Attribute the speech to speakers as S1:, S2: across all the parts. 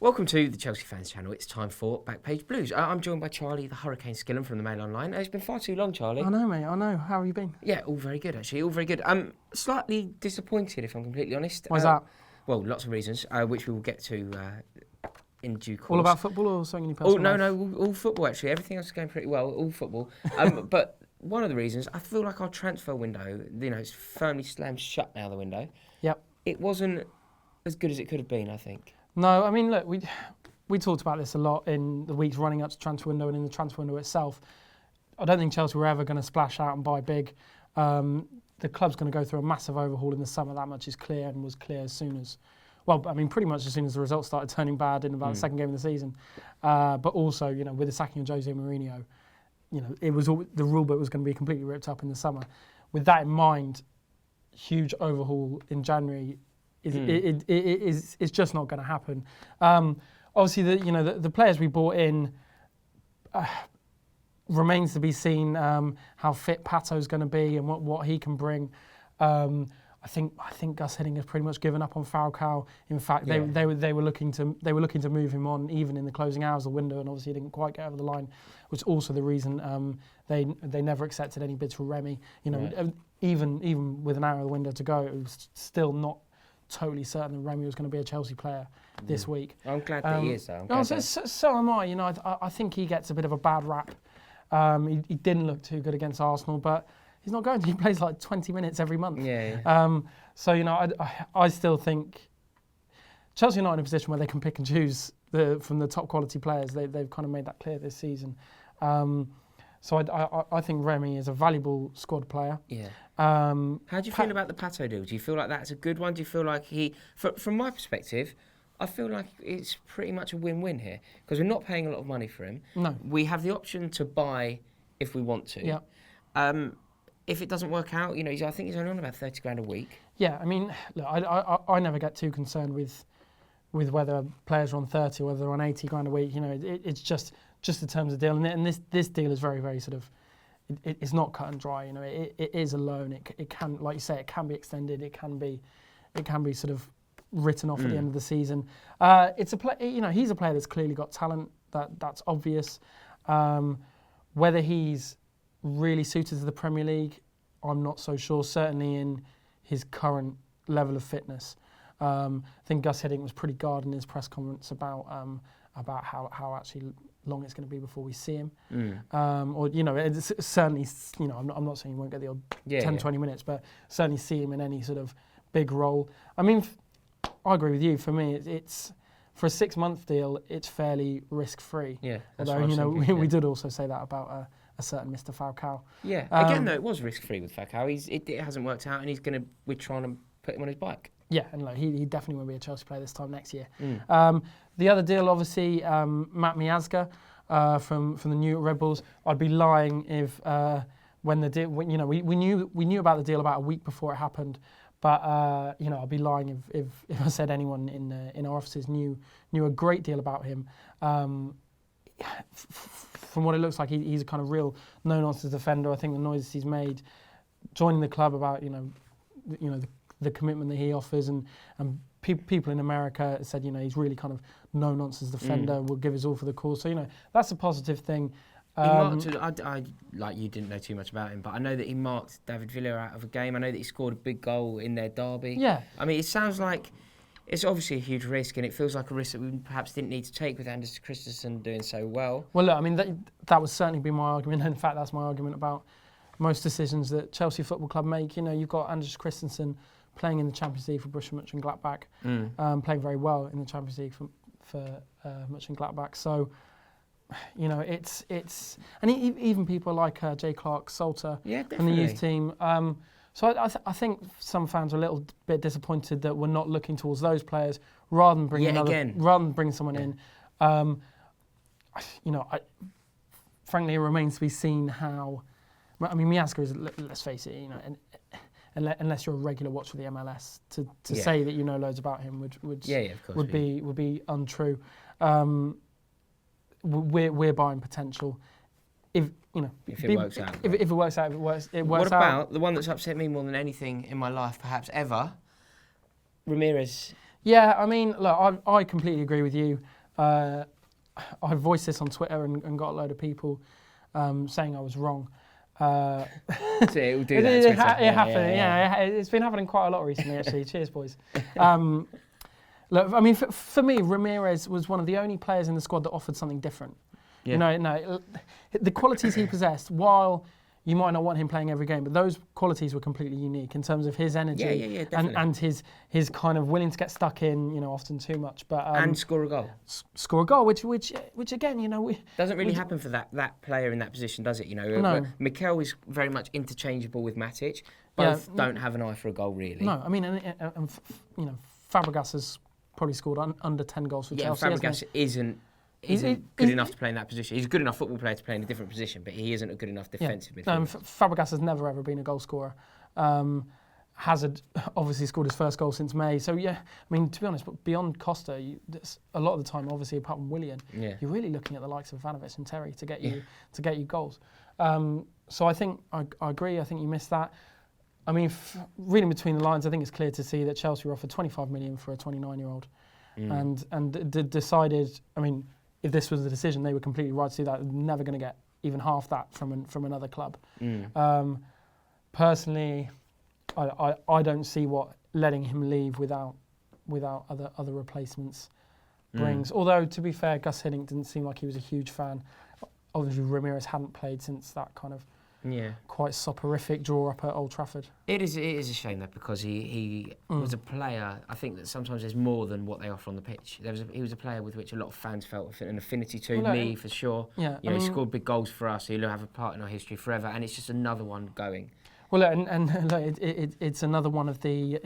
S1: Welcome to the Chelsea Fans Channel. It's time for Backpage Blues. I'm joined by Charlie, the Hurricane Skillen from the Mail Online. It's been far too long, Charlie.
S2: I know, mate. I know. How have you been?
S1: Yeah, all very good, actually. All very good. I'm slightly disappointed, if I'm completely honest.
S2: Why's that?
S1: Well, lots of reasons, which we will get to in due course.
S2: All about football or something in your personal life?
S1: No, all football, actually. Everything else is going pretty well, all football. But one of the reasons, I feel like our transfer window, it's firmly slammed shut now, the window.
S2: Yep.
S1: It wasn't as good as it could have been, I think.
S2: No, I mean, look, we talked about this a lot in the weeks running up to transfer window and in the transfer window itself. I don't think Chelsea were ever going to splash out and buy big. The club's going to go through a massive overhaul in the summer. That much is clear, and was clear as soon as, pretty much as soon as the results started turning bad in about the second game of the season. But also, with the sacking of Jose Mourinho, it was the rule book was going to be completely ripped up in the summer. With that in mind, huge overhaul in January is just not going to happen. Obviously, the players we bought in remains to be seen how fit Pato's going to be and what he can bring. I think Gus Hiddink has pretty much given up on Falcao. In fact, they were looking to move him on even in the closing hours of the window, and obviously he didn't quite get over the line, which is also the reason they never accepted any bids for Remy. Even with an hour of the window to go, it was still not totally certain that Remy was going to be a Chelsea player this week.
S1: I'm glad that he is, though.
S2: So am I. I think he gets a bit of a bad rap. He didn't look too good against Arsenal, but he's not going to. He plays like 20 minutes every month.
S1: Yeah.
S2: I still think Chelsea are not in a position where they can pick and choose from the top quality players. They've kind of made that clear this season. So I think Remy is a valuable squad player.
S1: Yeah. How do you feel about the Pato deal? Do you feel like that's a good one? Do you feel like from my perspective, I feel like it's pretty much a win-win here because we're not paying a lot of money for him.
S2: No.
S1: We have the option to buy if we want to.
S2: Yeah.
S1: If it doesn't work out, I think he's only on about 30 grand a week.
S2: Yeah, I mean, look, I never get too concerned with whether players are on 30 or whether they're on 80 grand a week. It's just the terms of the deal, and this deal is very, very sort of. It's not cut and dry. It is a loan. It can, like you say, it can be extended. It can be sort of written off at the end of the season. It's a play. He's a player that's clearly got talent. That's obvious. Whether he's really suited to the Premier League, I'm not so sure. Certainly in his current level of fitness. I think Gus Hiddink was pretty guarded in his press conference about how actually long it's going to be before we see him. It's certainly, I'm not saying he won't get the odd 10-20 minutes, but certainly see him in any sort of big role. I mean, I agree with you. For me, it's for a 6-month deal, it's fairly risk-free.
S1: Yeah.
S2: Although, we did also say that about a certain Mr. Falcao.
S1: Yeah. Again, though, it was risk-free with Falcao. It hasn't worked out, and we're trying to put him on his bike.
S2: Yeah, and he definitely won't be a Chelsea player this time next year. The other deal, obviously, Matt Miazga from the new Red Bulls. I'd be lying if when the deal, we knew about the deal about a week before it happened, but I'd be lying if I said anyone in our offices knew a great deal about him. From what it looks like, he's a kind of real no-nonsense defender. I think the noises he's made joining the club about the commitment that he offers, and people in America said he's really kind of no-nonsense defender, will give his all for the cause. So that's a positive thing.
S1: I like you didn't know too much about him, but I know that he marked David Villa out of a game. I know that he scored a big goal in their derby.
S2: Yeah.
S1: I mean, it sounds like it's obviously a huge risk, and it feels like a risk that we perhaps didn't need to take with Anders Christensen doing so well.
S2: Well, look, I mean, that would certainly be my argument. In fact, that's my argument about most decisions that Chelsea Football Club make. You've got Anders Christensen playing in the Champions League for Borussia Mönchengladbach, playing very well in the Champions League for Mönchengladbach. So, it's and even people like Jay Clark-Salter from the youth team. So I think some fans are a little bit disappointed that we're not looking towards those players rather than bringing someone in. Frankly, it remains to be seen how. I mean, Miazga is. Let's face it. Unless you're a regular watcher of the MLS, to say that you know loads about him would be untrue. We're buying potential. If it works out. If it works out, it works out.
S1: What about the one that's upset me more than anything in my life, perhaps ever? Ramirez.
S2: Yeah, I mean, look, I completely agree with you. I voiced this on Twitter and got a load of people saying I was wrong.
S1: So it will do that.
S2: It happened. Yeah, it's been happening quite a lot recently, actually. Cheers, boys. Look, I mean, for me, Ramirez was one of the only players in the squad that offered something different.
S1: Yeah.
S2: You know, the qualities he possessed, while you might not want him playing every game, but those qualities were completely unique in terms of his energy and his kind of willing to get stuck in, you know, often too much. But
S1: and score a goal.
S2: Score a goal, which again, you know,
S1: doesn't really happen for that player in that position, does it? You know,
S2: no.
S1: Mikel is very much interchangeable with Matic. Both don't have an eye for a goal, really.
S2: No, I mean, and you know, Fabregas has probably scored under 10 goals for Chelsea.
S1: Fabregas isn't good enough to play in that position. He's a good enough football player to play in a different position, but he isn't a good enough defensive midfielder.
S2: Fabregas has never ever been a goal scorer. Hazard obviously scored his first goal since May. So yeah, I mean, to be honest, but beyond Costa, a lot of the time, obviously apart from Willian, you're really looking at the likes of Ivanovic and Terry to get you goals. So I think I agree. I think you missed that. I mean, reading between the lines, I think it's clear to see that Chelsea were offered 25 million for a 29-year-old, and decided. I mean, if this was the decision, they were completely right to do that. They're never going to get even half that from another club. Personally, I don't see what letting him leave without other replacements brings. Although, to be fair, Gus Hiddink didn't seem like he was a huge fan. Obviously, Ramirez hadn't played since that kind of quite soporific draw up at Old Trafford.
S1: It is a shame that because he was a player. I think that sometimes there's more than what they offer on the pitch. He was a player with which a lot of fans felt an affinity to. Me for sure. Yeah, he scored big goals for us. He'll have a part in our history forever, and it's just another one going.
S2: Well, it's another one of the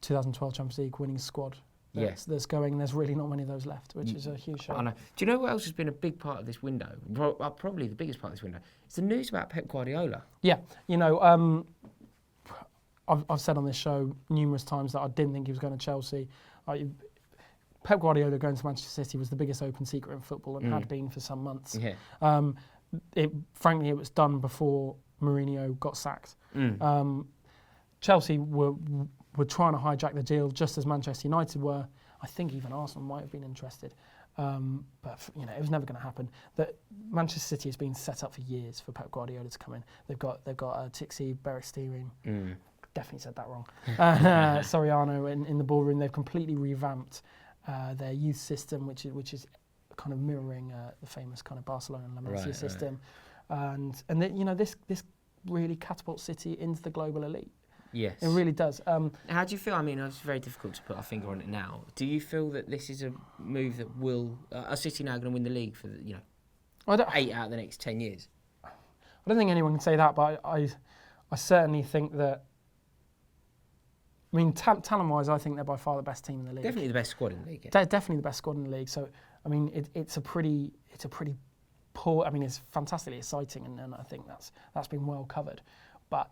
S2: 2012 Champions League winning squad. That's going, and there's really not many of those left, which is a huge shame.
S1: I know. Do you know what else has been a big part of this window? Probably the biggest part of this window. It's the news about Pep Guardiola.
S2: Yeah, you know, I've said on this show numerous times that I didn't think he was going to Chelsea. Pep Guardiola going to Manchester City was the biggest open secret in football and had been for some months. Yeah. Frankly, it was done before Mourinho got sacked. Chelsea were trying to hijack the deal just as Manchester United were. I think even Arsenal might have been interested. But you know, it was never going to happen. That Manchester City has been set up for years for Pep Guardiola to come in. They've got Tixi Berestein. Definitely said that wrong. Soriano in the ballroom. They've completely revamped their youth system, which is kind of mirroring the famous kind of Barcelona and La Masia system. And then, you know, this really catapults City into the global elite. Yes, it really does.
S1: How do you feel? I mean, it's very difficult to put our finger on it now. Do you feel that this is a move that will are City now going to win the league for 8 out of the next 10 years?
S2: I don't think anyone can say that, but I certainly think that. I mean, talent-wise, I think they're by far the best team in the league.
S1: Definitely the best squad in the league.
S2: They're definitely the best squad in the league. So, I mean, it's a pretty poor. I mean, it's fantastically exciting, and I think that's been well covered. But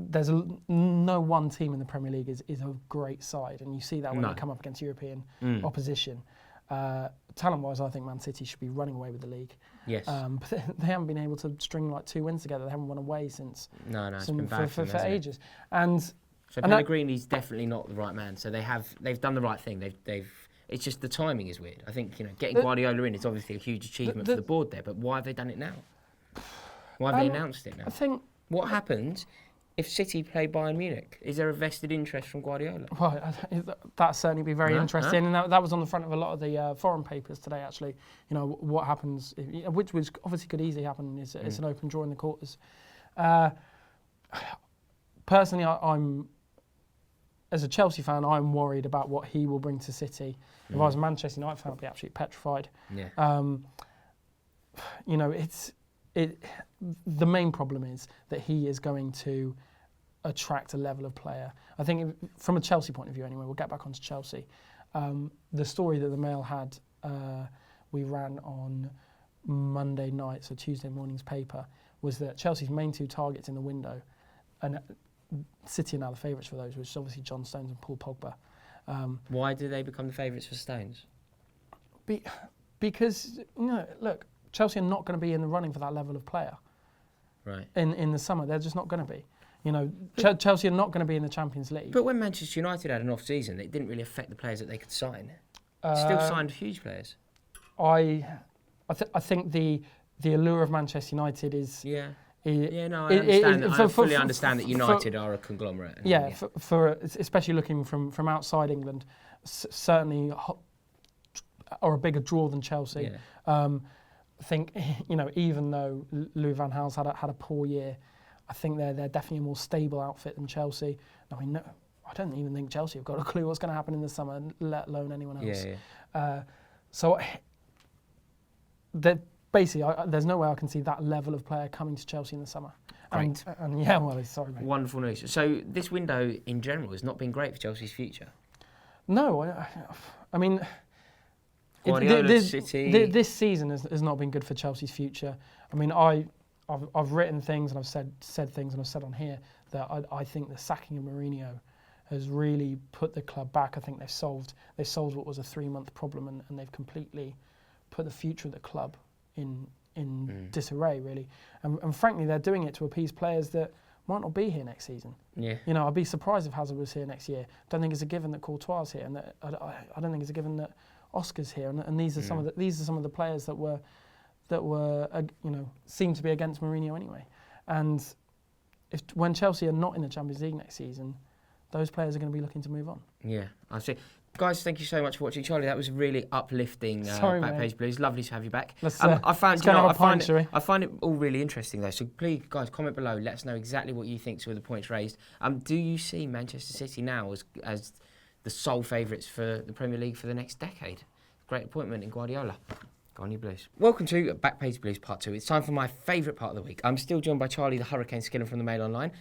S2: there's no one team in the Premier League is a great side, and you see that when they come up against European opposition. Talent-wise, I think Man City should be running away with the league. Yes, but they haven't been able to string like 2 wins together. They haven't won away since
S1: it's been bad
S2: for ages.
S1: It?
S2: And
S1: so Pellegrini's definitely not the right man. So they've done the right thing. They've it's just the timing is weird. I think getting Guardiola in is obviously a huge achievement for the board there. But why have they done it now? Why have they announced it now?
S2: I think
S1: what happens if City play Bayern Munich? Is there a vested interest from Guardiola?
S2: Well, that'd certainly be very interesting, and that was on the front of a lot of the foreign papers today. Actually, you know what happens, which obviously could easily happen. It's an open draw in the quarters. Personally, I'm as a Chelsea fan, I'm worried about what he will bring to City. If I was a Manchester United fan, I'd be absolutely petrified. Yeah. You know, the main problem is that he is going to attract a level of player. I think from a Chelsea point of view anyway, we'll get back onto Chelsea. The story that the Mail had, we ran on Monday night, so Tuesday morning's paper, was that Chelsea's main 2 targets in the window, and City are now the favourites for those, which is obviously John Stones and Paul Pogba.
S1: Why do they become the favourites for Stones?
S2: Because, look, Chelsea are not going to be in the running for that level of player.
S1: Right.
S2: In the summer, they're just not going to be. You know, Chelsea are not going to be in the Champions League.
S1: But when Manchester United had an off-season, it didn't really affect the players that they could sign. Still signed huge players.
S2: I think the allure of Manchester United is...
S1: Yeah. I understand. I fully understand that United are a conglomerate.
S2: For especially looking from outside England, certainly are a bigger draw than Chelsea. Yeah. I think, you know, even though Louis van Gaal's had a poor year, I think they're definitely a more stable outfit than Chelsea. I mean, I don't even think Chelsea have got a clue what's going to happen in the summer, let alone anyone else. So basically, there's no way I can see that level of player coming to Chelsea in the summer.
S1: Great.
S2: And yeah, well, sorry, mate.
S1: Wonderful news. So this window in general has not been great for Chelsea's future. No,
S2: I mean,
S1: City.
S2: This season has not been good for Chelsea's future. I mean, I've written things and I've said things and I've said on here that I think the sacking of Mourinho has really put the club back. I think they've solved what was a 3-month problem and they've completely put the future of the club in disarray, really. And frankly, they're doing it to appease players that might not be here next season. Yeah. You know, I'd be surprised if Hazard was here next year. Don't think it's a given that Courtois is here, and that I don't think it's a given that Oscar's here. And these are some of the players that were you know, seem to be against Mourinho anyway. And when Chelsea are not in the Champions League next season, those players are going to be looking to move on. Yeah,
S1: I see. Guys, thank you so much for watching. Charlie, that was really uplifting. Backpage Blues. Lovely to have you back. I find it all really interesting, though. So please, guys, comment below. Let us know exactly what you think to the points raised. Do you see Manchester City now as the sole favourites for the Premier League for the next decade? Great appointment in Guardiola. Go on, you Blues. Welcome to Backpage Blues Part 2. It's time for my favourite part of the week. I'm still joined by Charlie, the Hurricane Skinner from the Mail Online,